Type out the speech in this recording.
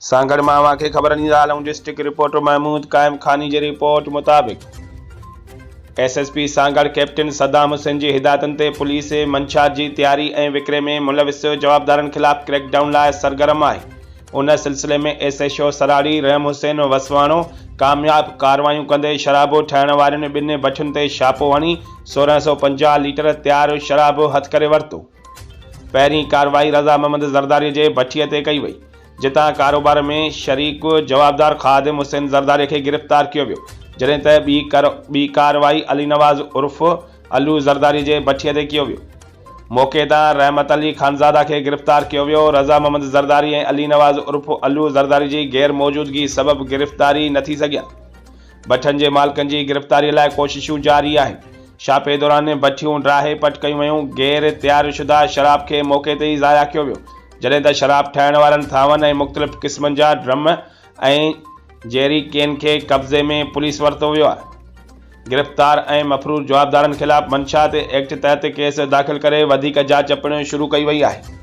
सांगड़ मावा के ख़बर ॾींदा डिस्ट्रिक्ट रिपोर्टर महमूद कायम खानी जी रिपोर्ट मुताबिक़ एसएसपी सांगड़ कैप्टन सदाम हुसैन जी हिदायतुनि ते पुलिस मंशात जी तैयारी ऐं विकिरे में मुलविस जवाबदारनि ख़िलाफ़ क्रैकडाउन लाइ सरगर्म आहे। उन सिलसिले में एसएचओ सराड़ी रहम हुसैन वसवाणो कामयाब कार्रवाइयूं कंदे शराब ठाहिण वारनि ॿिनि भठियुनि ते छापो हणी 1650 लीटर तैयार शराब हथ करे वरितो। पहिरीं कार्रवाई रज़ा मोहम्मद ज़रदारी जे भठीअ ते कई वई, जितां कारोबार में शरीक जवाबदार ख़ादिम हुसैन ज़रदारी खे गिरफ़्तार कियो वियो, जॾहिं त ॿी कार्रवाई अली नवाज़ उर्फ़ अल्लू ज़रदारी जे भठीअ ते कयो वियो। मौक़े तां रहमत अली खानज़ादा के गिरफ़्तार कियो वियो। रज़ा मोहम्मद ज़रदारी ऐं अली नवाज़ उर्फ़ अल्लू ज़रदारी जी गैर मौजूदगी सबबि गिरफ़्तारी न थी सघिया। भठनि जे मालिकनि जी गिरफ़्तारीअ लाइ कोशिशूं जारी आहिनि। छापे दौरान भठियूं ड्राहे पट कयूं वयूं। गैर तैयार शुदा शराब खे मौक़े ते ई ज़ाया कयो वियो, जॾहिं त शराब ठाहिण वारनि थावनि ऐं मुख़्तलिफ़ क़िस्मनि जा ड्रम ऐं जेरी केन खे कब्ज़े में पुलिस वरितो वियो आहे। गिरफ़्तार ऐं मफ़रूज़ जवाबदारनि ख़िलाफ़ मंशात एक्ट तहत केस दाख़िल करे वधीक जांच पिणु शुरू कई वई आहे।